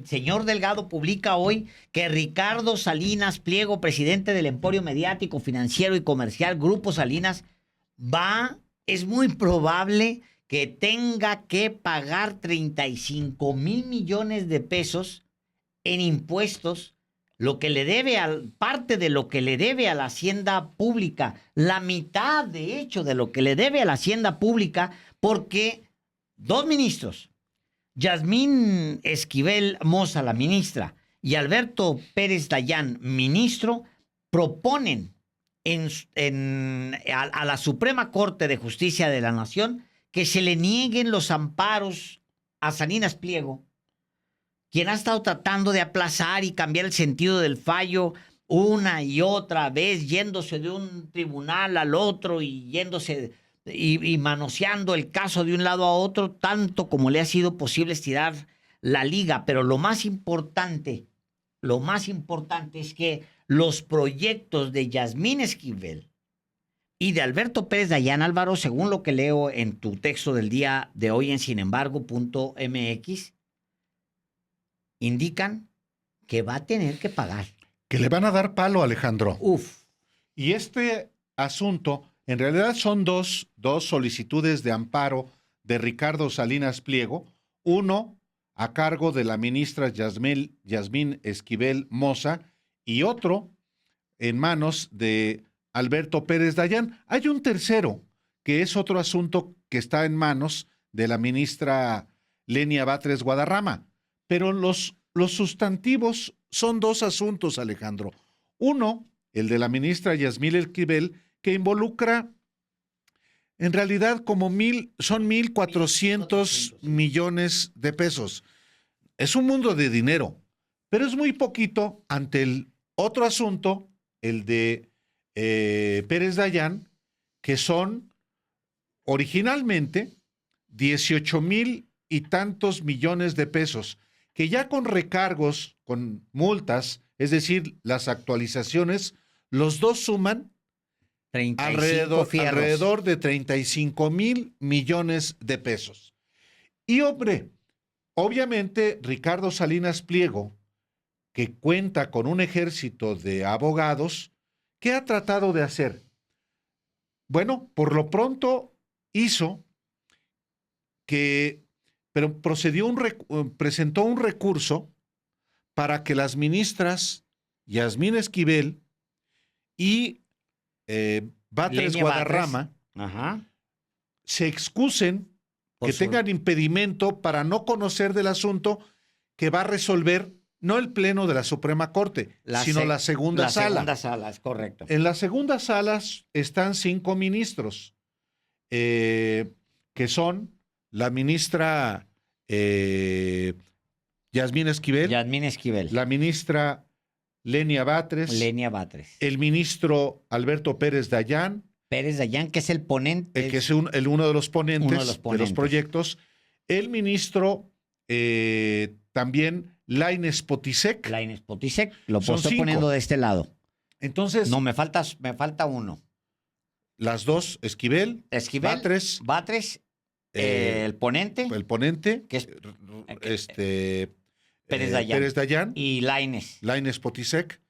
el señor Delgado publica hoy que Ricardo Salinas Pliego, presidente del Emporio Mediático, Financiero y Comercial Grupo Salinas, es muy probable que tenga que pagar 35,000 millones de pesos en impuestos, lo que le debe parte de lo que le debe a la hacienda pública, la mitad, de hecho, de lo que le debe a la hacienda pública, porque dos ministros, Yasmín Esquivel Moza, la ministra, y Alberto Pérez Dayán, ministro, proponen a la Suprema Corte de Justicia de la Nación que se le nieguen los amparos a Salinas Pliego, quien ha estado tratando de aplazar y cambiar el sentido del fallo una y otra vez, yéndose de un tribunal al otro y yéndose y manoseando el caso de un lado a otro, tanto como le ha sido posible estirar la liga. Pero lo más importante es que los proyectos de Yasmín Esquivel y de Alberto Pérez Dayán, Álvaro, según lo que leo en tu texto del día de hoy en sinembargo.mx, indican que va a tener que pagar. Que le van a dar palo, Alejandro. Uf. Y este asunto, en realidad son dos solicitudes de amparo de Ricardo Salinas Pliego. Uno a cargo de la ministra Yasmín Esquivel Moza y otro en manos de Alberto Pérez Dayán. Hay un tercero, que es otro asunto que está en manos de la ministra Lenia Batres Guadarrama. Pero los sustantivos son dos asuntos, Alejandro. Uno, el de la ministra Yasmín Esquivel, que involucra, en realidad, son 1,400 millones de pesos. Es un mundo de dinero, pero es muy poquito ante el otro asunto, el de Pérez Dayán, que son originalmente 18,000 y tantos millones de pesos, que ya con recargos, con multas, es decir, las actualizaciones, los dos suman alrededor de 35,000 millones de pesos. Y obviamente Ricardo Salinas Pliego, que cuenta con un ejército de abogados, ¿qué ha tratado de hacer? Bueno, por lo pronto presentó un recurso para que las ministras Yasmín Esquivel y Batres Guadarrama se excusen, que tengan impedimento para no conocer del asunto que va a resolver no el Pleno de la Suprema Corte, sino la segunda sala. La segunda sala, es correcto. En la segunda sala están 5 ministros, que son la ministra Yasmín Esquivel, la ministra Lenia Batres, el ministro Alberto Pérez Dayán, que es el ponente. Que es uno de los ponentes de los proyectos. El ministro también Lainez Potisek. Lo estoy poniendo de este lado. Entonces. No, me falta uno. Las dos, Esquivel, Batres, el ponente. Que es Pérez Dayán. Y Lainez Potisek.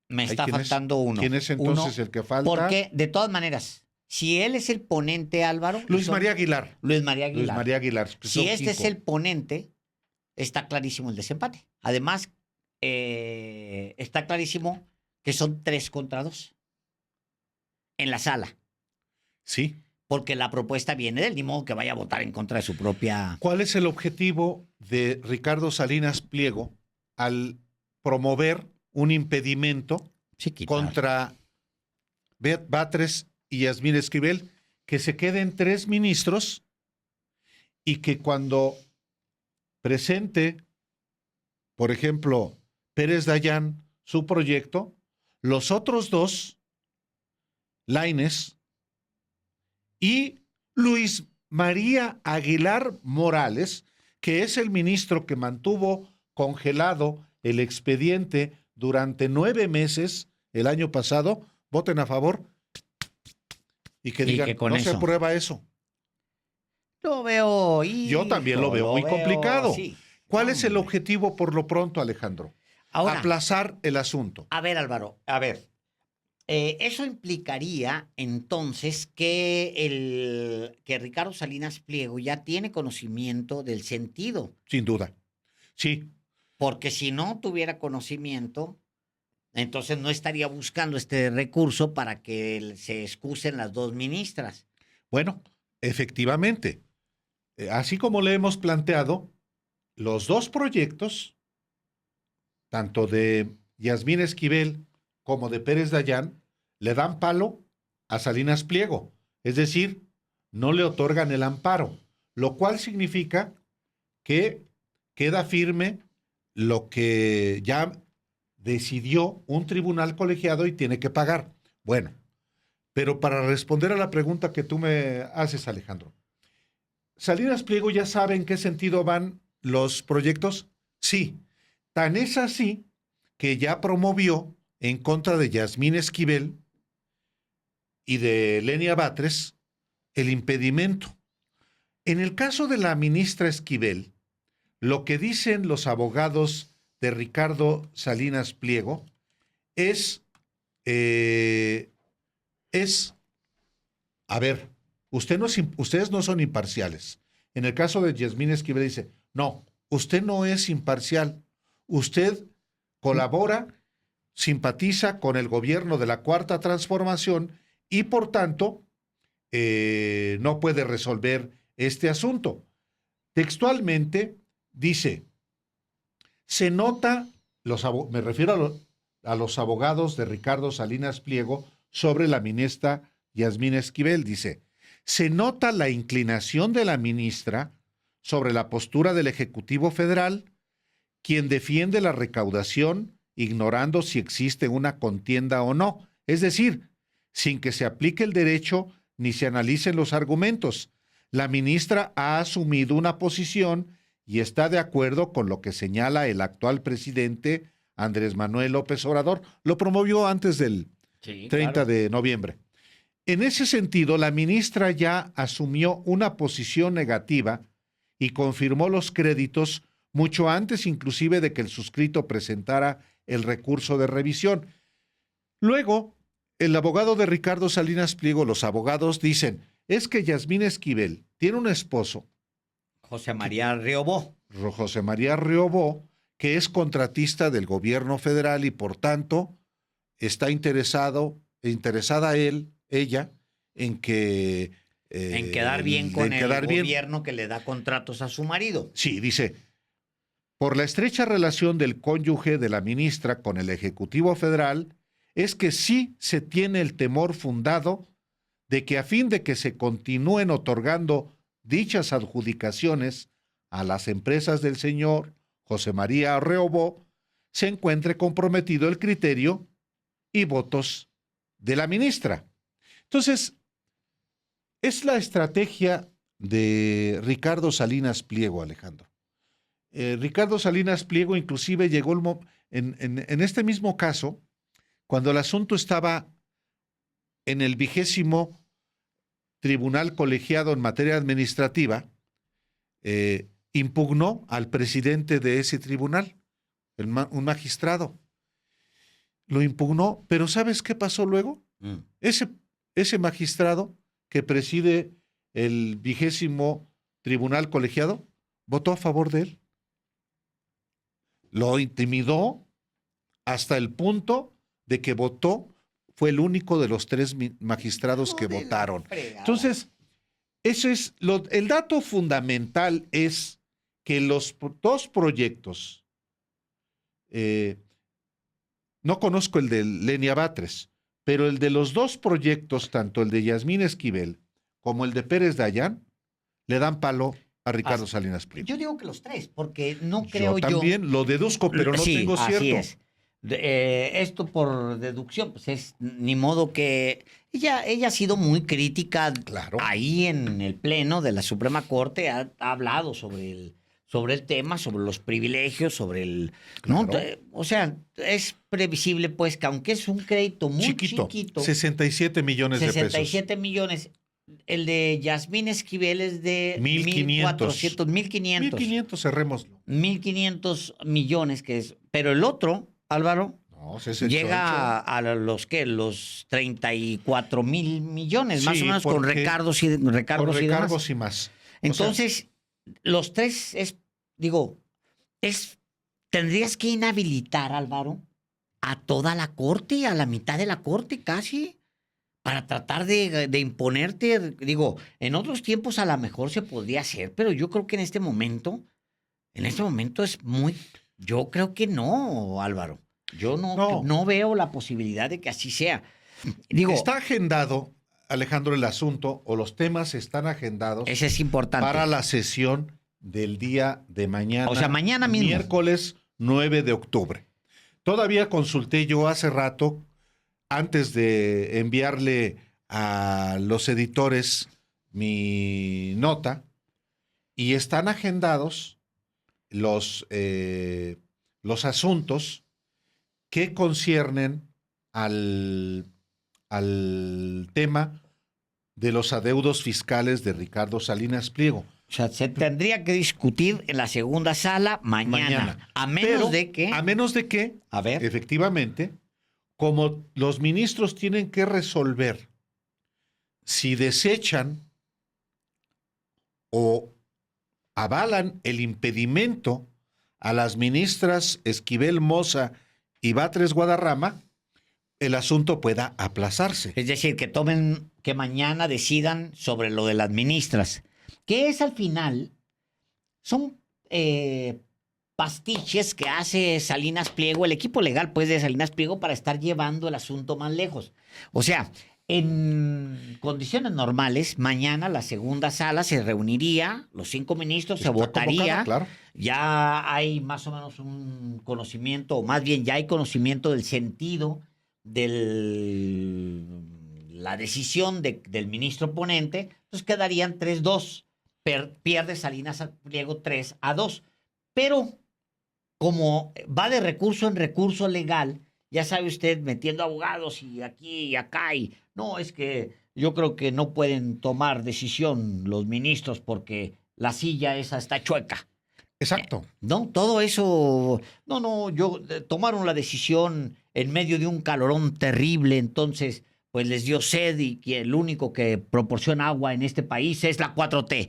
Me está faltando uno. ¿Quién es entonces el que falta? Porque, de todas maneras, si él es el ponente, Álvaro. Luis María Aguilar. Si este es el ponente, está clarísimo el desempate. Además, está clarísimo que son 3 contra 2 en la sala. Sí. Porque la propuesta viene de él, ni modo que vaya a votar en contra de su propia. ¿Cuál es el objetivo de Ricardo Salinas Pliego al promover un impedimento contra Batres y Yasmín Esquivel? Que se queden 3 ministros y que cuando presente, por ejemplo, Pérez Dayán su proyecto, los otros 2, Lainez y Luis María Aguilar Morales, que es el ministro que mantuvo congelado el expediente durante 9 meses el año pasado, voten a favor y que digan, no se aprueba eso. Lo veo. Yo también lo veo muy complicado. Sí. ¿Cuál es el objetivo por lo pronto, Alejandro? Ahora, aplazar el asunto. a ver, Álvaro, a ver. Eso implicaría entonces que Ricardo Salinas Pliego ya tiene conocimiento del sentido, Sin duda. Sí, porque si no tuviera conocimiento, entonces no estaría buscando este recurso para que se excusen las dos ministras. bueno, efectivamente. Así como le hemos planteado, los dos proyectos, tanto de Yasmín Esquivel como de Pérez Dayán, le dan palo a Salinas Pliego. Es decir, no le otorgan el amparo, lo cual significa que queda firme lo que ya decidió un tribunal colegiado y tiene que pagar. Bueno, pero para responder a la pregunta que tú me haces, Alejandro, ¿Salinas Pliego ya sabe en qué sentido van los proyectos? Sí. Tan es así que ya promovió en contra de Yasmín Esquivel y de Lenia Batres el impedimento. En el caso de la ministra Esquivel, lo que dicen los abogados de Ricardo Salinas Pliego es, a ver, ustedes no son imparciales. En el caso de Yasmín Esquivel dice, no, usted no es imparcial. Usted colabora, simpatiza con el gobierno de la Cuarta Transformación y, por tanto, no puede resolver este asunto. Textualmente dice, se nota, me refiero a los abogados de Ricardo Salinas Pliego sobre la ministra Yasmín Esquivel, dice, se nota la inclinación de la ministra sobre la postura del Ejecutivo Federal, quien defiende la recaudación ignorando si existe una contienda o no, es decir, sin que se aplique el derecho ni se analicen los argumentos. La ministra ha asumido una posición y está de acuerdo con lo que señala el actual presidente Andrés Manuel López Obrador. Lo promovió antes del 30 de noviembre. En ese sentido, la ministra ya asumió una posición negativa y confirmó los créditos mucho antes inclusive de que el suscrito presentara el recurso de revisión. Luego, el abogado de Ricardo Salinas Pliego, los abogados dicen, es que Yasmín Esquivel tiene un esposo, José María Riobó, que es contratista del gobierno federal y por tanto está interesada ella, en que en quedar bien con el gobierno que le da contratos a su marido. Sí, dice, por la estrecha relación del cónyuge de la ministra con el Ejecutivo Federal, es que sí se tiene el temor fundado de que a fin de que se continúen otorgando dichas adjudicaciones a las empresas del señor José María Reobó, se encuentre comprometido el criterio y votos de la ministra. Entonces, es la estrategia de Ricardo Salinas Pliego, Alejandro. Ricardo Salinas Pliego inclusive llegó en este mismo caso, cuando el asunto estaba en el 20º Tribunal Colegiado en materia administrativa, impugnó al presidente de ese tribunal, un magistrado. Lo impugnó, pero ¿sabes qué pasó luego? Ese magistrado que preside el 20º Tribunal Colegiado votó a favor de él. Lo intimidó hasta el punto de que votó, fue el único de los 3 magistrados que votaron. Entonces, eso es el dato fundamental es que los dos proyectos, no conozco el de Lenia Batres, pero el de los dos proyectos, tanto el de Yasmín Esquivel como el de Pérez Dayán, le dan palo a Ricardo Salinas Pliego. Yo digo que los tres, porque no creo yo... También lo deduzco, pero no tengo cierto. Así es. Esto por deducción, pues es ni modo que... Ella ha sido muy crítica. Claro. Ahí en el Pleno de la Suprema Corte ha hablado sobre el tema, sobre los privilegios, sobre el... Claro. ¿no? O sea, es previsible, pues, que aunque es un crédito muy chiquito 67 millones de pesos. 67 millones, El de Yasmín Esquivel es de 1,500. 1,400, 1,500, cerrémoslo. 1,500 millones, que es. Pero el otro, Álvaro, No, ese es el llega choncho. a los 34,000 millones, más o Sí, menos con porque recargos y con demás. recargos y más. O sea, Entonces, los tres digo, tendrías que inhabilitar, Álvaro, a toda la corte, a la mitad de la corte casi, para tratar de imponerte. Digo, en otros tiempos a lo mejor se podría hacer, pero yo creo que en este momento es muy, yo creo que no, Álvaro. Yo no, no veo la posibilidad de que así sea. Digo, está agendado, Alejandro, el asunto, o los temas están agendados ese es importante. para la sesión del día de mañana, O sea, mañana mismo. miércoles 9 de octubre. Todavía consulté yo hace rato, antes de enviarle a los editores mi nota, y están agendados los asuntos que conciernen al tema de los adeudos fiscales de Ricardo Salinas Pliego. O sea, se tendría que discutir en la segunda sala mañana. A menos de que. A menos de que, A ver. efectivamente, como los ministros tienen que resolver si desechan o avalan el impedimento a las ministras Esquivel Moza y Batres Guadarrama, el asunto pueda aplazarse. Es decir, que mañana decidan sobre lo de las ministras. Que es al final, son pastiches que hace Salinas Pliego, el equipo legal pues de Salinas Pliego, para estar llevando el asunto más lejos. O sea, en condiciones normales, mañana la segunda sala se reuniría, los 5 ministros, se Está votaría. convocada, claro. Ya hay más o menos un conocimiento, o más bien ya hay conocimiento del sentido de la decisión del ministro ponente. Entonces quedarían 3-2. Pierde Salinas Pliego 3-2. Pero como va de recurso en recurso legal, ya sabe usted, metiendo abogados y aquí y acá, y no, es que yo creo que no pueden tomar decisión los ministros porque la silla esa está chueca. Exacto. No, todo eso, tomaron la decisión en medio de un calorón terrible, entonces pues les dio sed y que el único que proporciona agua en este país es la 4T.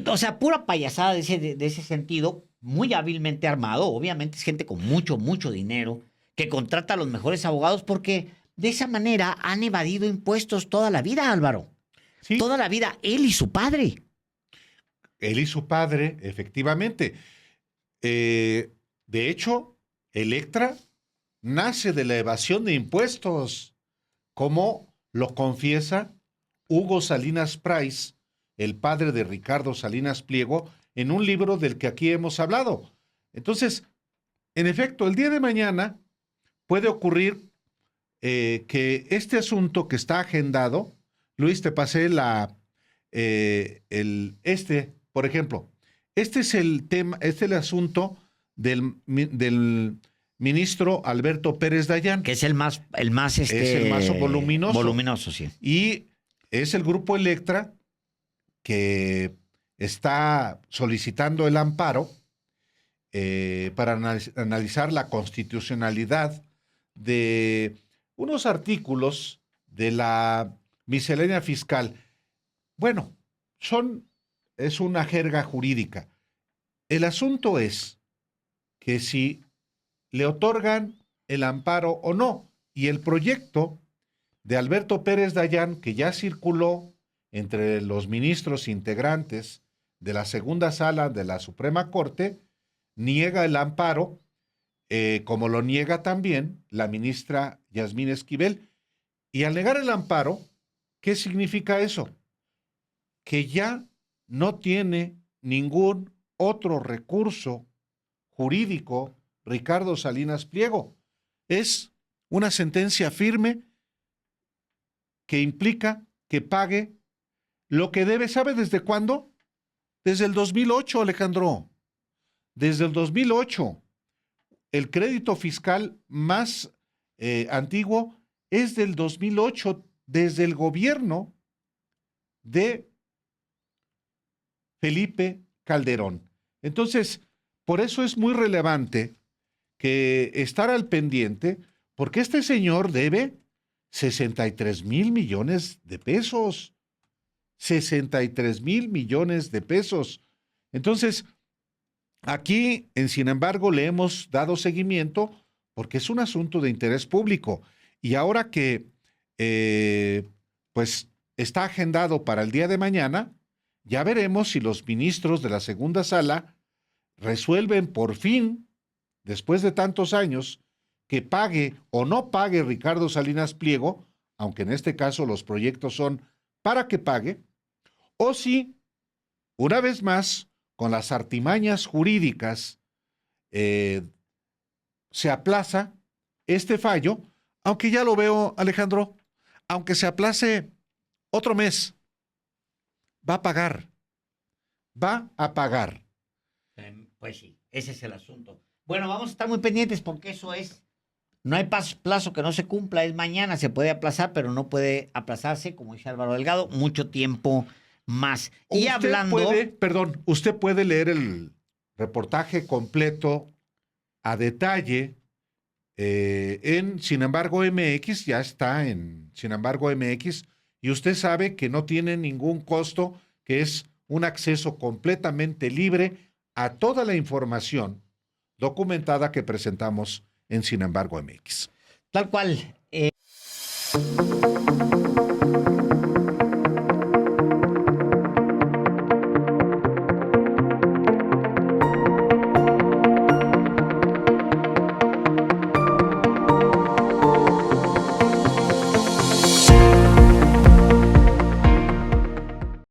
O sea, pura payasada de ese sentido, muy hábilmente armado. Obviamente es gente con mucho, mucho dinero que contrata a los mejores abogados porque de esa manera han evadido impuestos toda la vida, Álvaro. Sí. Toda la vida, él y su padre. Él y su padre, efectivamente. De hecho, Electra nace de la evasión de impuestos, como lo confiesa Hugo Salinas Price, el padre de Ricardo Salinas Pliego, en un libro del que aquí hemos hablado. Entonces, en efecto, el día de mañana puede ocurrir que este asunto que está agendado, Luis, te pasé por ejemplo, este es el tema, este es el asunto del ministro Alberto Pérez Dayán. Que es el más es el más voluminoso. Voluminoso, sí. Y es el grupo Electra que está solicitando el amparo para analizar la constitucionalidad de unos artículos de la miscelánea fiscal. Bueno, es una jerga jurídica. El asunto es que si le otorgan el amparo o no, y el proyecto de Alberto Pérez Dayán, que ya circuló entre los ministros integrantes de la segunda sala de la Suprema Corte, niega el amparo, como lo niega también la ministra Yasmín Esquivel. Y al negar el amparo, ¿qué significa eso? Que ya no tiene ningún otro recurso jurídico Ricardo Salinas Pliego. Es una sentencia firme que implica que pague lo que debe. ¿Sabe desde cuándo? Desde el 2008, Alejandro. Desde el 2008. El crédito fiscal más antiguo es del 2008, desde el gobierno de Felipe Calderón. Entonces, por eso es muy relevante que estar al pendiente, porque este señor debe 63,000 millones de pesos. 63,000 millones de pesos. Entonces, aquí, sin embargo, le hemos dado seguimiento porque es un asunto de interés público. Y ahora que, pues, está agendado para el día de mañana, ya veremos si los ministros de la segunda sala resuelven por fin, después de tantos años, que pague o no pague Ricardo Salinas Pliego, aunque en este caso los proyectos son para que pague, o si, una vez más, con las artimañas jurídicas, se aplaza este fallo, aunque ya lo veo, Alejandro, aunque se aplace otro mes, va a pagar. Va a pagar. Pues sí, ese es el asunto. Bueno, vamos a estar muy pendientes porque eso es, no hay plazo que no se cumpla, es mañana, se puede aplazar, pero no puede aplazarse, como dice Álvaro Delgado, mucho tiempo más. Y hablando... Usted puede leer el reportaje completo a detalle en Sin embargo MX, ya está en Sin embargo MX, y usted sabe que no tiene ningún costo, que es un acceso completamente libre a toda la información documentada que presentamos en Sin embargo MX. Tal cual.